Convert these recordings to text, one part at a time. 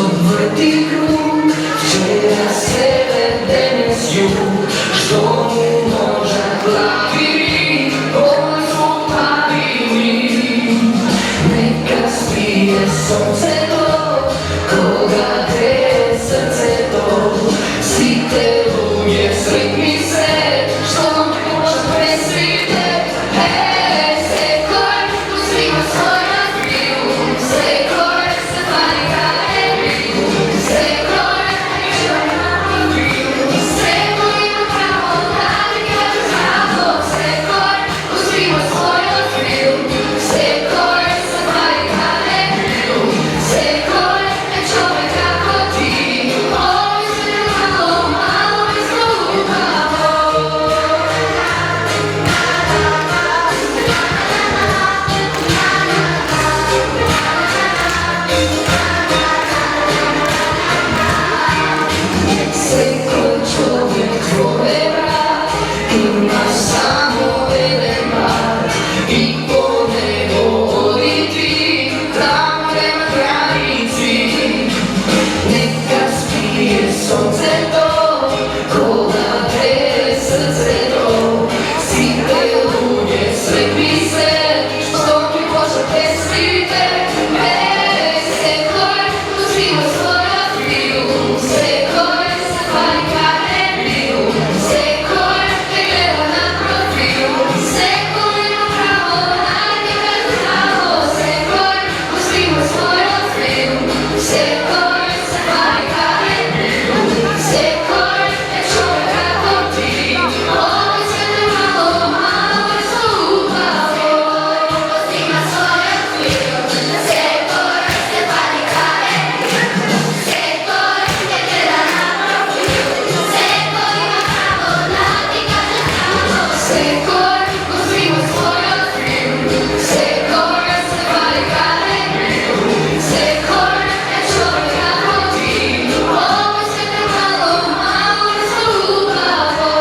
vrti krug, včera sever, danes jug, što mu možda glavi, ovo smo pavini. Neka spije sonce to, koga greje srce to, svi te luje, sretni se, što vam možda presvite. Hej, sekoj, tu svima svoja kriju, sekoj, se pali kada je kriju, sekoj, što nam kriju, sekoj, ima pravo, da mi kaže pravo, sekoj, tu svima svoja kriju, sekoj, se pali kada je kriju, sekoj, ne čovek kako ti, ovo se malo, malo izglupavo. Sekoj čovjek tvoj brat, ima samo jedan brat, i po nebo odi ti, tamo prema granici. Neka spije sonce to, koga greje srce to, svi te ljude sretni se, što mi Bože presvite. Hej, sekoj, tu svima svoja kriju, sekoj, se pali kada je kriju, sekoj, te gleda na profil, sekoj, ima pravo, da mi kaže pravo, sekoj, tu svima svoja kriju, sekoj, se pali kada je kriju, sekoj, ne čovek kako ti, ovo se malo, malo izglupavo. Svima svoja kriju, sekoj, se pali kada je kriju, sekoj, te gleda na profil, sekoj, ima pravo, da ti kaže pravo, sekoj, ko svima svoja kriju, sekoj, se pali kada je kriju, sekoj, ne čovek kako ti, ovo se malo, malo izglupavo.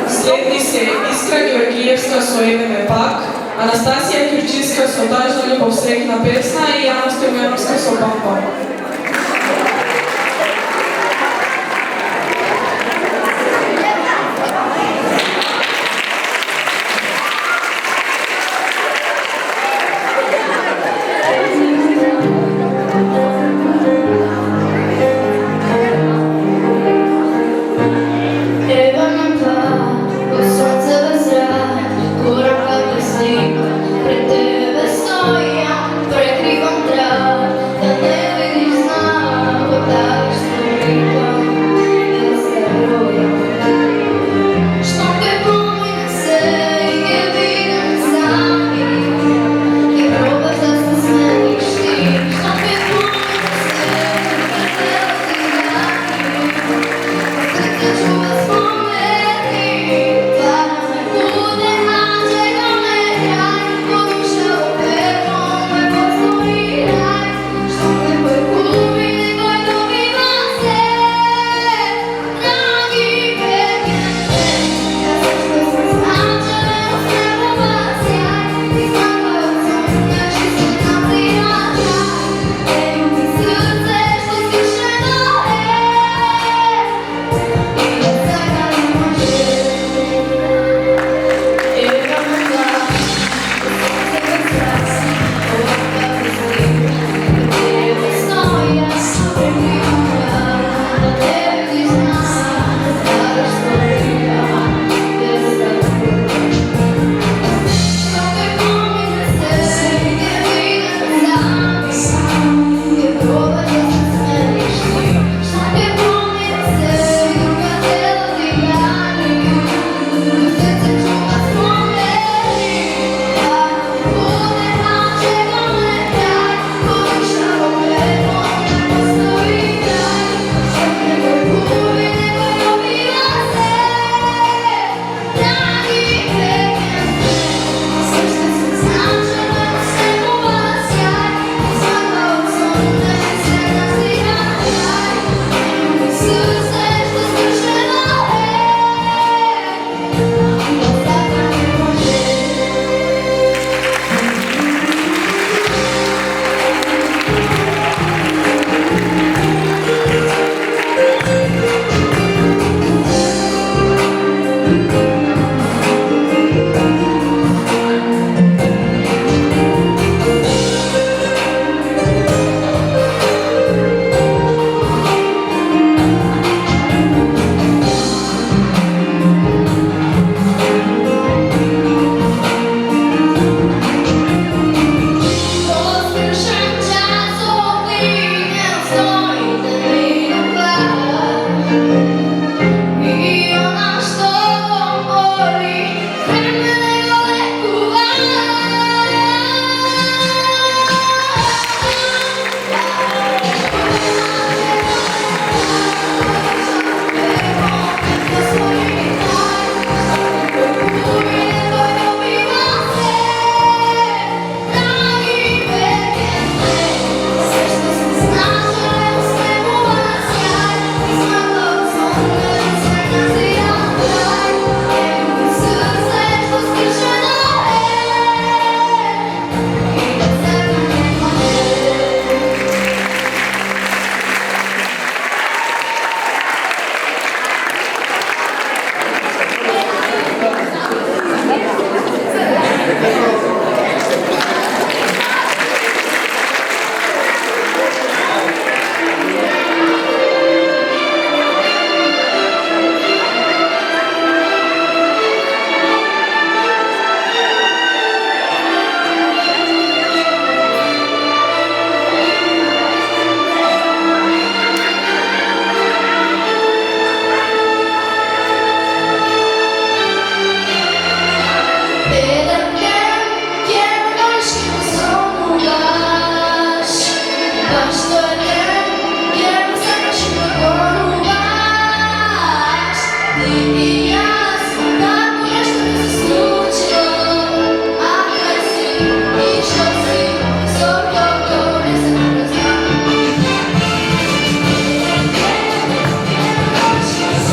Slednji se Iskra Georgijevska so ime Pak, Anastasija Kirčinska so Tažna Ljubov Srekna pesna i Jana Stojmenovska so Pampa. Evo nam plan, ko sonce v zrak, korak v slika, pred tebe stojim, prekrivam trak, da ne vidiš Каждый день я достаточно горуваешь. Ты и я, так много, что ты заслужила. А красив и счастлив, все только без глаза. Каждый день я достаточно горуваешь.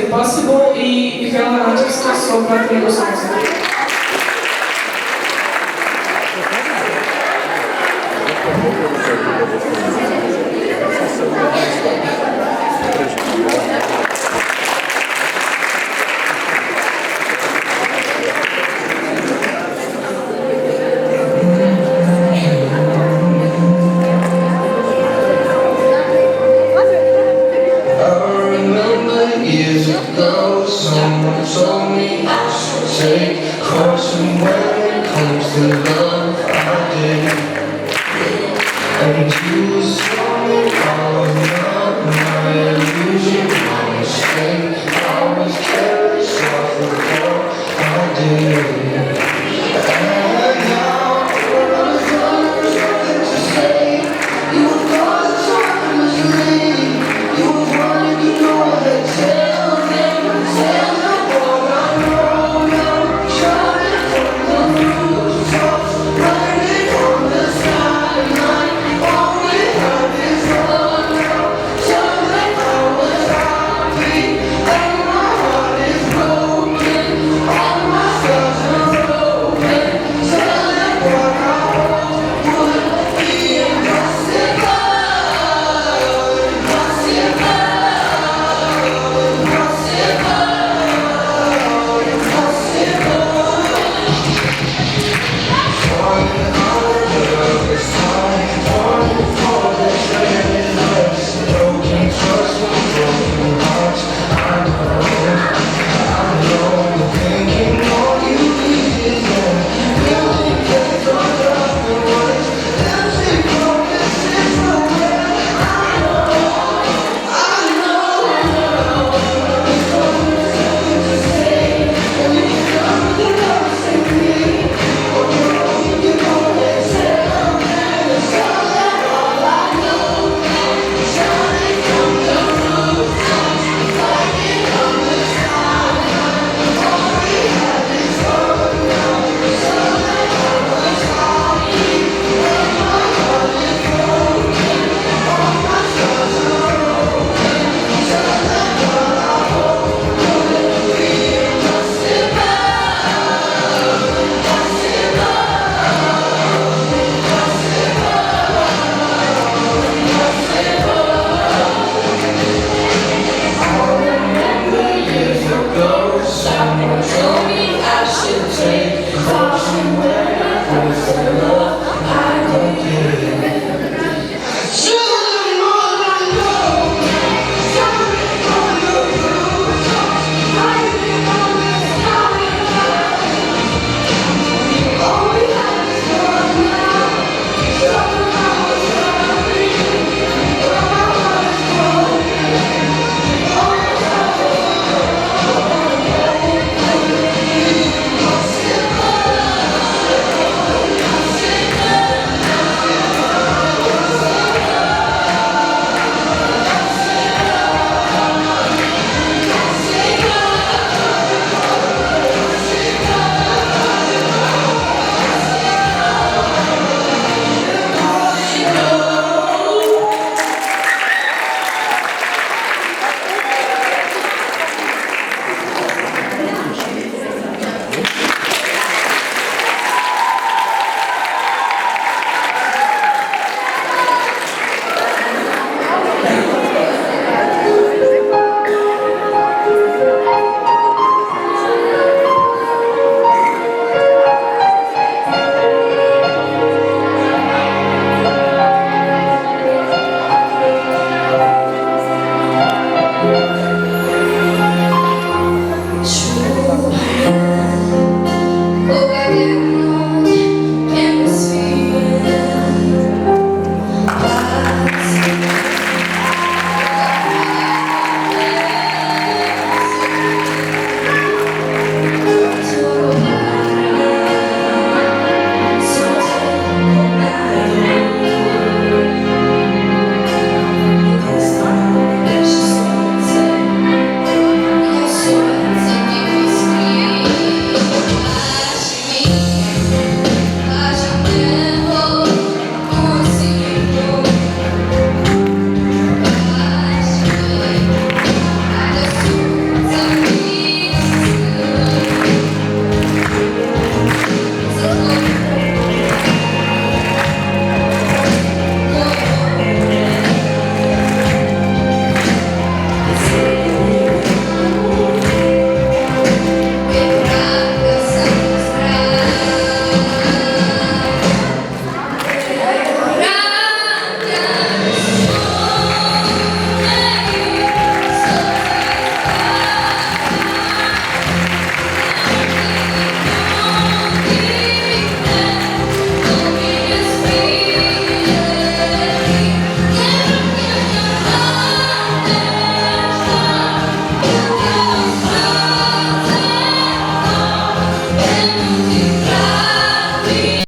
Impossible i Mihajla Račevska so Bratri Bosonci. Years ago, someone told me I should take caution when it comes to love. I did, and you saw me all of my illusion.